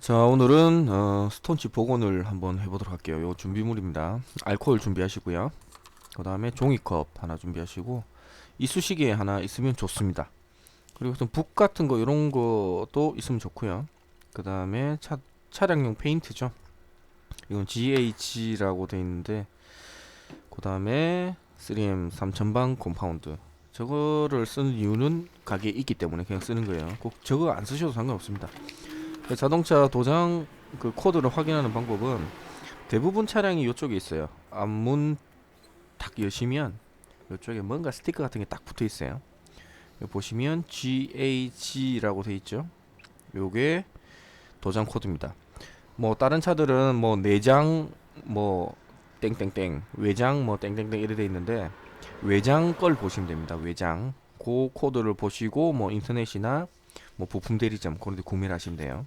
자, 오늘은 스톤칩 복원을 한번 해보도록 할게요. 요 준비물입니다. 알코올 준비하시고요. 그 다음에 종이컵 하나 준비하시고 이쑤시개 하나 있으면 좋습니다. 그리고 좀 북 같은 거 이런 것도 있으면 좋고요. 그 다음에 차량용 페인트죠. 이건 GH라고 돼 있는데, 그 다음에 3M 3000방 컴파운드. 저거를 쓰는 이유는 가게에 있기 때문에 그냥 쓰는 거예요. 꼭 저거 안 쓰셔도 상관없습니다. 자동차 도장 그 코드를 확인하는 방법은 대부분 차량이 이쪽에 있어요. 앞문 탁 여시면 이쪽에 뭔가 스티커 같은 게 딱 붙어 있어요. 여기 보시면 GAG라고 돼 있죠. 요게 도장 코드입니다. 뭐 다른 차들은 뭐 내장 뭐 땡땡땡, 외장 뭐 땡땡땡 이래 돼 있는데 외장 걸 보시면 됩니다. 외장 그 코드를 보시고 뭐 인터넷이나 뭐 부품 대리점 그런 데 구매를 하시면 돼요.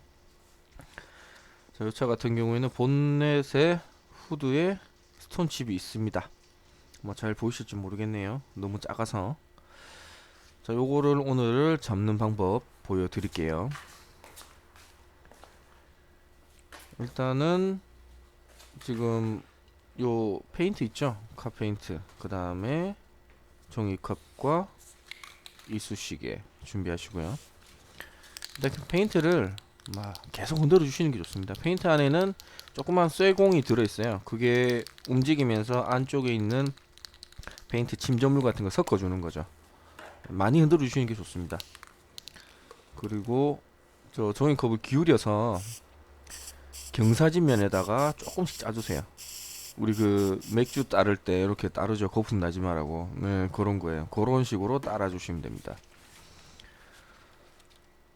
자, 이 차 같은 경우에는 본넷에 후드에 스톤칩이 있습니다. 뭐 잘 보이실지 모르겠네요. 너무 작아서. 자, 요거를 오늘 잡는 방법 보여드릴게요. 일단은 지금 요 페인트 있죠? 카 페인트. 그 다음에 종이컵과 이쑤시개 준비하시고요. 일단 페인트를 막 계속 흔들어 주시는 게 좋습니다. 페인트 안에는 조그만 쇠공이 들어있어요. 그게 움직이면서 안쪽에 있는 페인트 침전물 같은 거 섞어주는 거죠. 많이 흔들어 주시는 게 좋습니다. 그리고 저 종이컵을 기울여서 경사진면에다가 조금씩 짜주세요. 우리 그 맥주 따를 때 이렇게 따르죠. 거품 나지 말라고. 네, 그런 거예요. 그런 식으로 따라 주시면 됩니다.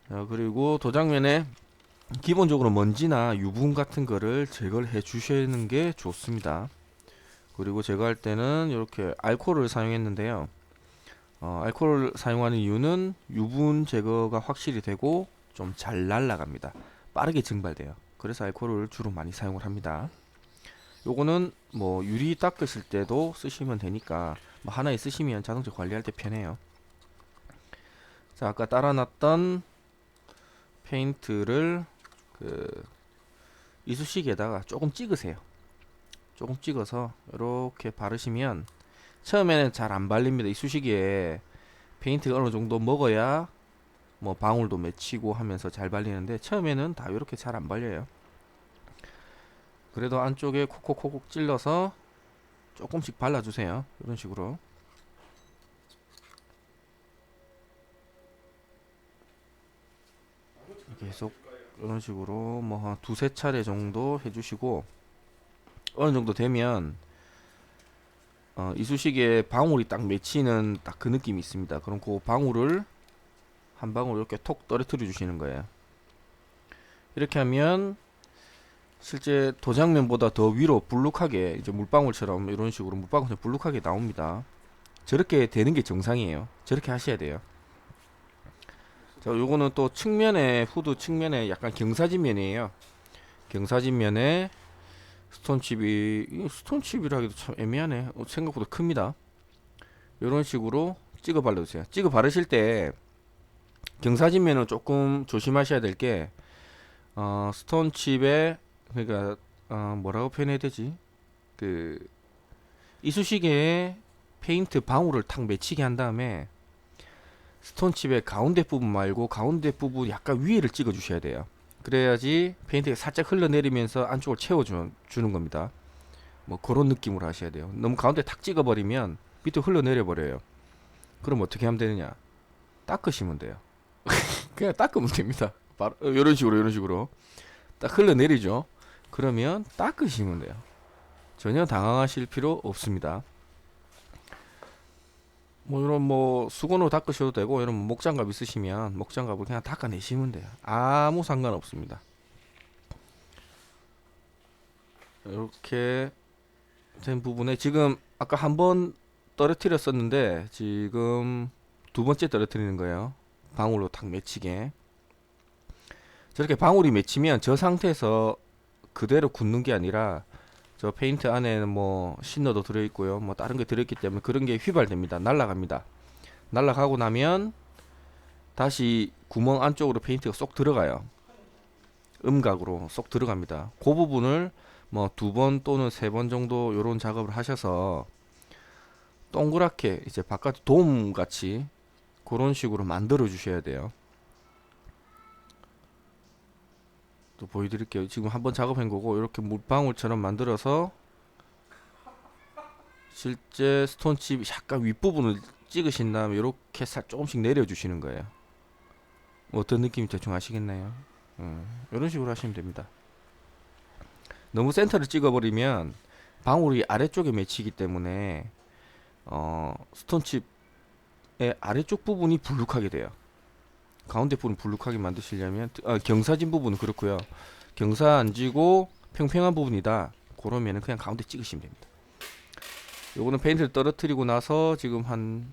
자, 그리고 도장면에 기본적으로 먼지나 유분 같은 거를 제거를 해 주시는 게 좋습니다. 그리고 제거할 때는 이렇게 알코올을 사용했는데요. 알코올을 사용하는 이유는 유분 제거가 확실히 되고 좀 잘 날아갑니다. 빠르게 증발돼요. 그래서 알코올을 주로 많이 사용을 합니다. 요거는 뭐 유리 닦으실 때도 쓰시면 되니까 뭐 하나 있으시면 자동차 관리할 때 편해요. 자, 아까 따라놨던 페인트를 그 이쑤시개에다가 조금 찍으세요. 조금 찍어서 이렇게 바르시면 처음에는 잘 안 발립니다. 이쑤시개에 페인트가 어느 정도 먹어야 뭐 방울도 맺히고 하면서 잘 발리는데 처음에는 다 이렇게 잘 안 발려요. 그래도 안쪽에 콕콕콕콕 찔러서 조금씩 발라주세요. 이런 식으로. 계속 이런 식으로 뭐 한 두세 차례 정도 해주시고 어느 정도 되면 이쑤시개에 방울이 딱 맺히는 딱 그 느낌이 있습니다. 그럼 그 방울을 한 방울 이렇게 톡 떨어뜨려 주시는 거예요. 이렇게 하면 실제 도장면보다 더 위로 불룩하게 이제 물방울처럼 이런 식으로 물방울처럼 불룩하게 나옵니다. 저렇게 되는 게 정상이에요. 저렇게 하셔야 돼요. 자, 요거는 또 측면에 후드 측면에 약간 경사진면이에요. 경사진면에 스톤칩이라 하기도 참 애매하네. 생각보다 큽니다. 이런 식으로 찍어 발라주세요. 찍어 바르실 때 경사진면은 조금 조심하셔야 될 게 스톤칩에 그러니까 뭐라고 표현해야 되지? 그 이쑤시개에 페인트 방울을 탁 맺히게 한 다음에 스톤칩의 가운데 부분 말고 가운데 부분 약간 위에를 찍어 주셔야 돼요. 그래야지 페인트가 살짝 흘러내리면서 안쪽을 채워주는 겁니다. 뭐 그런 느낌으로 하셔야 돼요. 너무 가운데 탁 찍어버리면 밑으로 흘러내려 버려요. 그럼 어떻게 하면 되느냐? 닦으시면 돼요. 그냥 닦으면 됩니다. 바로 이런 식으로 딱 흘러내리죠. 그러면 닦으시면 돼요. 전혀 당황하실 필요 없습니다. 뭐 이런 뭐 수건으로 닦으셔도 되고 이런 목장갑 있으시면 목장갑을 그냥 닦아내시면 돼요. 아무 상관없습니다. 이렇게 된 부분에 지금 아까 한 번 떨어뜨렸었는데 지금 두 번째 떨어뜨리는 거예요. 방울로 탁 맺히게. 저렇게 방울이 맺히면 저 상태에서 그대로 굳는 게 아니라 저 페인트 안에는 뭐 신너도 들어있고요. 뭐 다른 게 들어있기 때문에 그런 게 휘발됩니다. 날아갑니다. 날아가고 나면 다시 구멍 안쪽으로 페인트가 쏙 들어가요. 음각으로 쏙 들어갑니다. 그 부분을 뭐 2번 또는 3번 정도 요런 작업을 하셔서 동그랗게 이제 바깥 돔 같이 그런 식으로 만들어 주셔야 돼요. 또 보여드릴게요. 지금 한번 작업한 거고, 이렇게 물방울처럼 만들어서 실제 스톤칩 약간 윗부분을 찍으신 다음에 이렇게 조금씩 내려주시는 거예요. 어떤 느낌인지 대충 아시겠나요? 이런 식으로 하시면 됩니다. 너무 센터를 찍어버리면 방울이 아래쪽에 맺히기 때문에 스톤칩의 아래쪽 부분이 불룩하게 돼요. 가운데 부분 불룩하게 만드시려면 경사진 부분은 그렇고요. 경사 안 지고 평평한 부분이다. 그러면은 그냥 가운데 찍으시면 됩니다. 요거는 페인트를 떨어뜨리고 나서 지금 한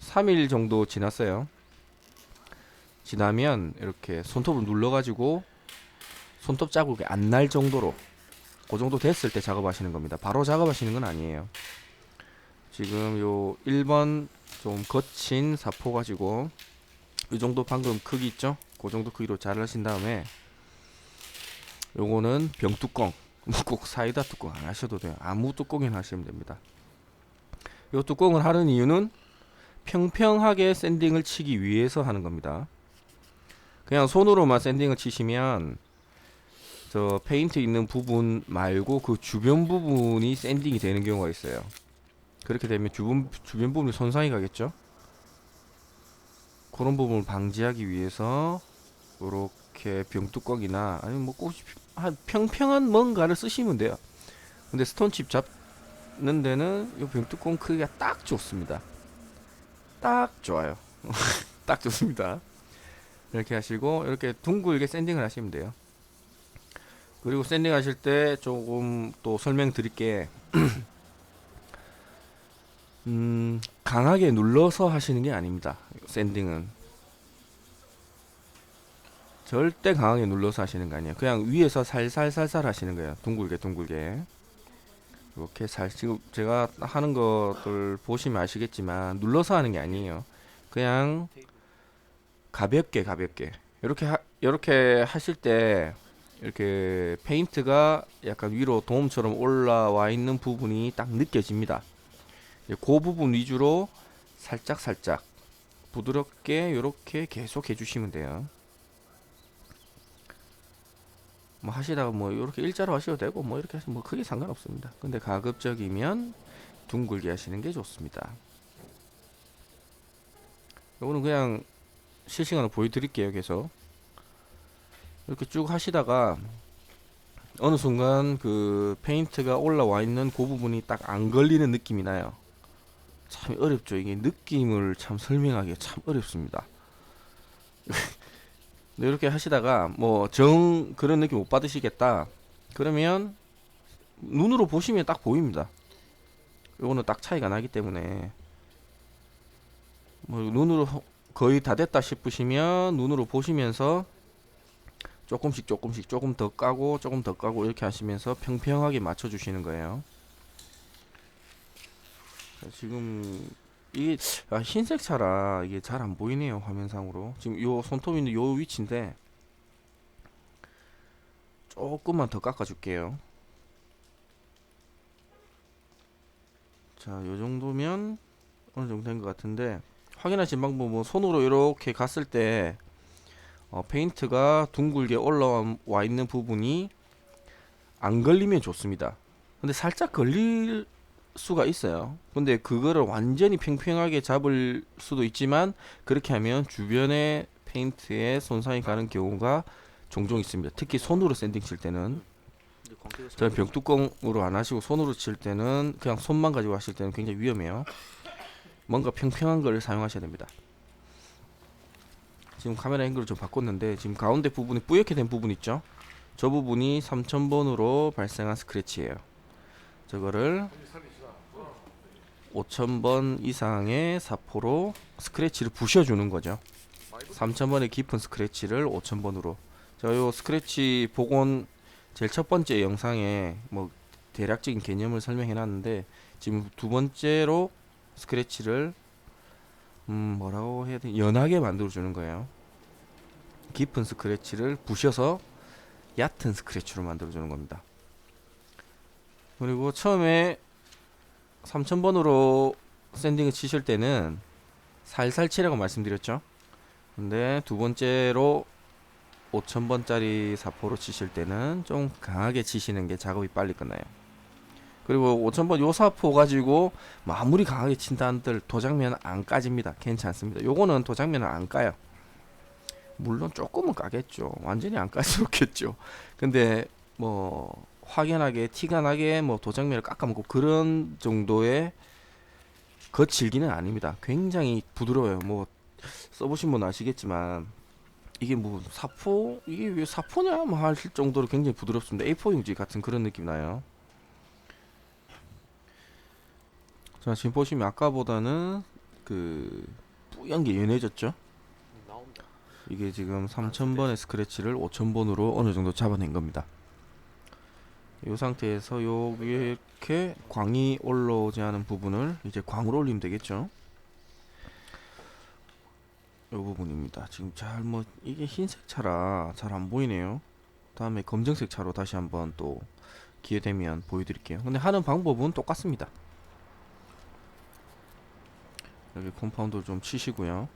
3일 정도 지났어요. 지나면 이렇게 손톱을 눌러가지고 손톱 자국이 안 날 정도로 그 정도 됐을 때 작업하시는 겁니다. 바로 작업하시는 건 아니에요. 지금 요 1번 좀 거친 사포 가지고 이 정도 방금 크기 있죠? 그 정도 크기로 자르신 다음에 요거는 병뚜껑, 뭐 꼭 사이다 뚜껑 안 하셔도 돼요. 아무 뚜껑이나 하시면 됩니다. 요 뚜껑을 하는 이유는 평평하게 샌딩을 치기 위해서 하는 겁니다. 그냥 손으로만 샌딩을 치시면 저 페인트 있는 부분 말고 그 주변 부분이 샌딩이 되는 경우가 있어요. 그렇게 되면 주변 부분이 손상이 가겠죠? 그런 부분을 방지하기 위해서 이렇게 병뚜껑이나 아니면 뭐 꼭 평평한 뭔가를 쓰시면 돼요. 근데 스톤칩 잡는 데는 이 병뚜껑 크기가 딱 좋습니다. 딱 좋아요. 딱 좋습니다. 이렇게 하시고 이렇게 둥글게 샌딩을 하시면 돼요. 그리고 샌딩 하실 때 조금 또 설명드릴게. 강하게 눌러서 하시는 게 아닙니다. 샌딩은 절대 강하게 눌러서 하시는 거 아니에요. 그냥 위에서 살살살살 하시는 거예요. 둥글게 둥글게 이렇게 지금 제가 하는 것들 보시면 아시겠지만 눌러서 하는 게 아니에요. 그냥 가볍게 이렇게 하실 때 이렇게 페인트가 약간 위로 도움처럼 올라와 있는 부분이 딱 느껴집니다. 그 부분 위주로 살짝 부드럽게 이렇게 계속 해주시면 돼요. 뭐 하시다가 뭐 이렇게 일자로 하셔도 되고 뭐 이렇게 하시면 뭐 크게 상관없습니다. 근데 가급적이면 둥글게 하시는 게 좋습니다. 이거는 그냥 실시간으로 보여드릴게요. 계속 이렇게 쭉 하시다가 어느 순간 그 페인트가 올라와 있는 그 부분이 딱 안 걸리는 느낌이 나요. 참 어렵죠. 이게 느낌을 참 설명하기가 참 어렵습니다. 이렇게 하시다가 뭐 그런 느낌 못 받으시겠다 그러면 눈으로 보시면 딱 보입니다. 요거는 딱 차이가 나기 때문에 뭐 눈으로 거의 다 됐다 싶으시면 눈으로 보시면서 조금씩 조금 더 까고 조금 더 까고 이렇게 하시면서 평평하게 맞춰 주시는 거예요. 지금 이게 흰색 차라 이게 잘 안 보이네요. 화면상으로 지금 요 손톱 있는 요 위치인데 조금만 더 깎아 줄게요. 자, 요 정도면 어느 정도 된 것 같은데 확인하신 방법은 손으로 이렇게 갔을 때 페인트가 둥글게 올라와 있는 부분이 안 걸리면 좋습니다. 근데 살짝 걸릴 수가 있어요. 근데 그거를 완전히 평평하게 잡을 수도 있지만 그렇게 하면 주변에 페인트에 손상이 가는 경우가 종종 있습니다. 특히 손으로 샌딩 칠 때는 저는 병뚜껑으로 안 하시고 손으로 칠 때는 그냥 손만 가지고 하실 때는 굉장히 위험해요. 뭔가 평평한 걸 사용하셔야 됩니다. 지금 카메라 앵글을 좀 바꿨는데 지금 가운데 부분이 뿌옇게 된 부분 있죠? 저 부분이 3000번으로 발생한 스크래치예요. 저거를 5000번 이상의 사포로 스크래치를 부셔주는 거죠. 3000번의 깊은 스크래치를 5000번으로. 자, 요 스크래치 복원 제일 첫 번째 영상에 뭐 대략적인 개념을 설명해 놨는데 지금 두 번째로 스크래치를 뭐라고 해야 돼? 연하게 만들어 주는 거예요. 깊은 스크래치를 부셔서 얕은 스크래치로 만들어주는 겁니다. 그리고 처음에 3000번으로 샌딩을 치실 때는 살살 치라고 말씀드렸죠. 근데 두 번째로 5000번짜리 사포로 치실 때는 좀 강하게 치시는 게 작업이 빨리 끝나요. 그리고 5000번 요 사포 가지고 뭐 아무리 강하게 친다 한들 도장면 안 까집니다. 괜찮습니다. 요거는 도장면을 안 까요. 물론 조금은 까겠죠. 완전히 안 깔 수 없겠죠. 근데 뭐 확연하게 티가 나게 뭐 도장면을 깎아먹고 그런 정도의 거칠기는 아닙니다. 굉장히 부드러워요. 뭐 써보신 분 아시겠지만 이게 뭐 사포 이게 왜 사포냐 뭐 할 정도로 굉장히 부드럽습니다. A4 용지 같은 그런 느낌 나요. 자, 지금 보시면 아까보다는 그 뿌연 게 연해졌죠. 나온다. 이게 지금 3000번의 스크래치를 5000번으로 어느 정도 잡아낸 겁니다. 이 상태에서 요 이렇게 광이 올라오지 않은 부분을 이제 광으로 올리면 되겠죠. 요 부분입니다. 지금 잘 뭐 이게 흰색 차라 잘 안 보이네요. 다음에 검정색 차로 다시 한번 또 기회 되면 보여드릴게요. 근데 하는 방법은 똑같습니다. 여기 컴파운드를 좀 치시고요.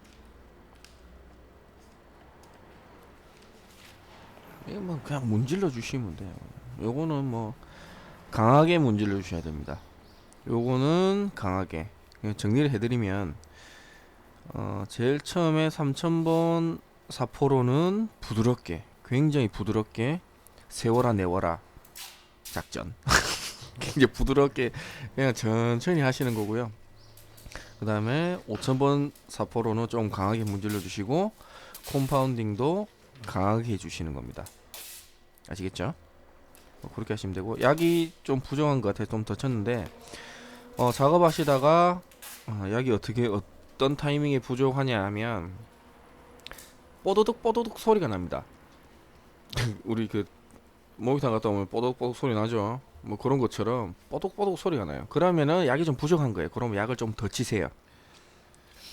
이거 뭐 그냥 문질러 주시면 돼요. 요거는 뭐 강하게 문질러 주셔야 됩니다. 요거는 강하게 그냥 정리를 해드리면 제일 처음에 3000번 사포로는 부드럽게 굉장히 부드럽게 세워라 내워라 작전 굉장히 부드럽게 그냥 천천히 하시는 거고요. 그 다음에 5000번 사포로는 좀 강하게 문질러 주시고 콤파운딩도 강하게 해주시는 겁니다. 아시겠죠? 그렇게 하시면 되고, 약이 좀 부족한 것 같아서 좀 더 쳤는데 작업하시다가 약이 어떤 타이밍에 부족하냐 하면 뽀드득 뽀드득 소리가 납니다. 우리 그 목욕탕 갔다 오면 뽀득뽀득 소리 나죠. 뭐 그런 것처럼 뽀득뽀득 소리가 나요. 그러면은 약이 좀 부족한 거예요. 그러면 약을 좀 더 치세요.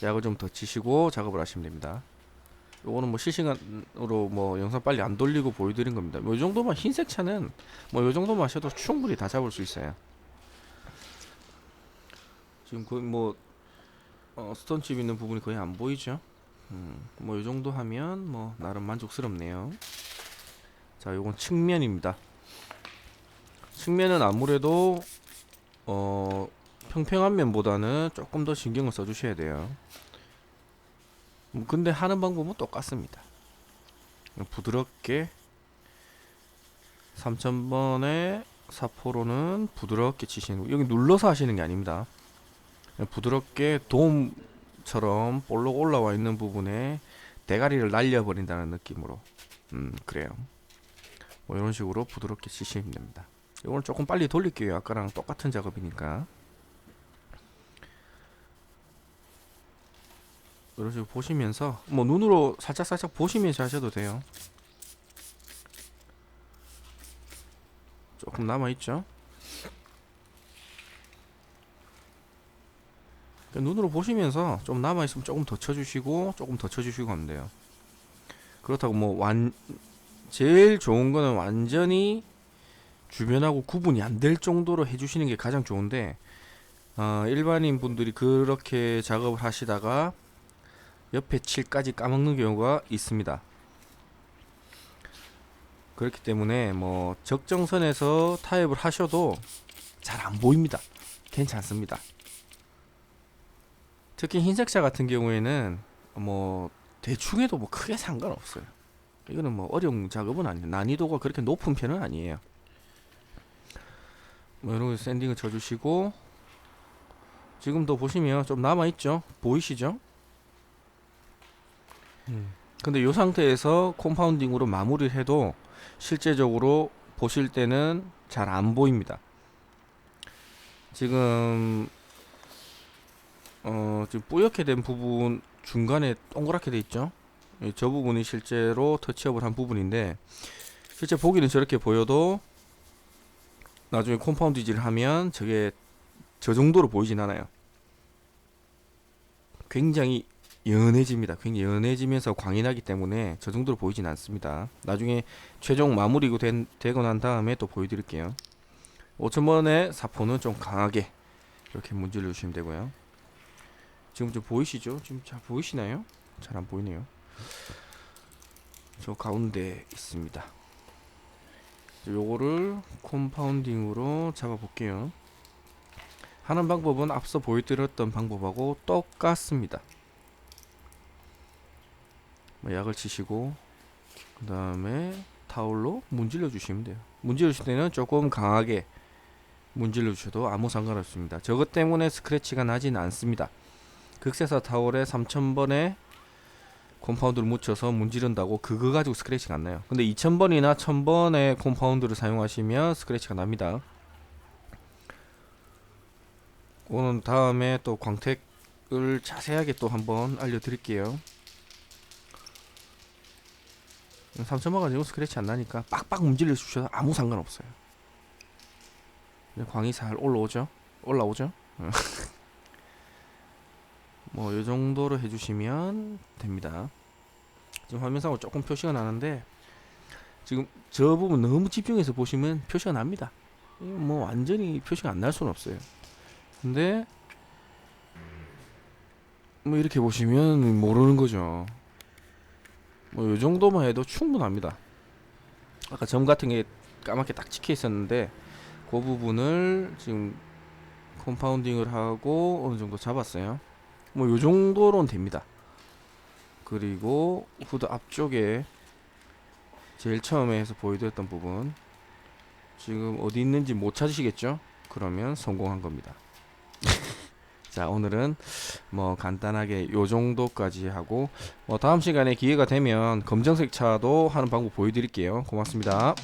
약을 좀 더 치시고 작업을 하시면 됩니다. 요거는 뭐 실시간으로 뭐 영상 빨리 안 돌리고 보여드린 겁니다. 뭐 이 정도만 흰색 차는 뭐 이 정도만 하셔도 충분히 다 잡을 수 있어요. 지금 거의 뭐 스톤칩 있는 부분이 거의 안 보이죠. 뭐 이 정도 하면 뭐 나름 만족스럽네요. 자, 요건 측면입니다. 측면은 아무래도 평평한 면보다는 조금 더 신경을 써주셔야 돼요. 근데 하는 방법은 똑같습니다. 부드럽게 3000번의 사포로는 부드럽게 치시는 거. 여기 눌러서 하시는 게 아닙니다. 부드럽게 돔처럼 볼록 올라와 있는 부분에 대가리를 날려버린다는 느낌으로 그래요. 뭐 이런 식으로 부드럽게 치시면 됩니다. 이걸 조금 빨리 돌릴게요. 아까랑 똑같은 작업이니까. 이런 식으로 보시면서 뭐 눈으로 살짝살짝 보시면서 하셔도 돼요. 조금 남아있죠. 눈으로 보시면서 좀 남아있으면 조금 더 쳐주시고 조금 더 쳐주시고 하면 돼요. 그렇다고 뭐 제일 좋은 거는 완전히 주변하고 구분이 안 될 정도로 해주시는 게 가장 좋은데 일반인 분들이 그렇게 작업을 하시다가 옆에 칠까지 까먹는 경우가 있습니다. 그렇기 때문에 뭐 적정선에서 타협을 하셔도 잘 안 보입니다. 괜찮습니다. 특히 흰색차 같은 경우에는 뭐 대충 해도 뭐 크게 상관없어요. 이거는 뭐 어려운 작업은 아니에요. 난이도가 그렇게 높은 편은 아니에요. 뭐 이런 거 샌딩을 쳐주시고 지금도 보시면 좀 남아있죠? 보이시죠? 근데 이 상태에서 콤파운딩으로 마무리를 해도 실제적으로 보실 때는 잘 안 보입니다. 지금 지금 뿌옇게 된 부분 중간에 동그랗게 돼 있죠. 저 부분이 실제로 터치업을 한 부분인데 실제 보기는 저렇게 보여도 나중에 콤파운드질을 하면 저게 저 정도로 보이진 않아요. 굉장히 연해집니다. 굉장히 연해지면서 광이 나기 때문에 저 정도로 보이진 않습니다. 나중에 최종 마무리 되고 난 다음에 또 보여드릴게요. 5000번의 사포는 좀 강하게 이렇게 문질러 주시면 되고요. 지금 좀 보이시죠? 지금 잘 보이시나요? 잘 안 보이네요. 저 가운데 있습니다. 요거를 콤파운딩으로 잡아 볼게요. 하는 방법은 앞서 보여드렸던 방법하고 똑같습니다. 약을 치시고 그 다음에 타올로 문질러 주시면 돼요. 문질러 주실 때는 조금 강하게 문질러 주셔도 아무 상관없습니다. 저것 때문에 스크래치가 나진 않습니다. 극세사 타올에 3000번에 콤파운드를 묻혀서 문지른다고 그거 가지고 스크래치가 안 나요. 근데 2000번이나 1000번의 콤파운드를 사용하시면 스크래치가 납니다. 오늘 다음에 또 광택을 자세하게 또 한번 알려드릴게요. 3000번 가지고 스크래치 안 나니까 빡빡 문질러 주셔도 아무 상관없어요. 광이 잘 올라오죠? 뭐 이 정도로 해주시면 됩니다. 지금 화면상으로 조금 표시가 나는데 지금 저 부분 너무 집중해서 보시면 표시가 납니다. 뭐 완전히 표시가 안 날 수는 없어요. 근데 뭐 이렇게 보시면 모르는 거죠. 뭐 이 정도만 해도 충분합니다. 아까 점 같은 게 까맣게 딱 찍혀 있었는데 그 부분을 지금 콤파운딩을 하고 어느 정도 잡았어요. 뭐 요 정도로는 됩니다. 그리고 후드 앞쪽에 제일 처음에 해서 보여드렸던 부분 지금 어디 있는지 못 찾으시겠죠? 그러면 성공한 겁니다. 자, 오늘은 뭐 간단하게 요 정도까지 하고 다음 시간에 기회가 되면 검정색 차도 하는 방법 보여드릴게요. 고맙습니다.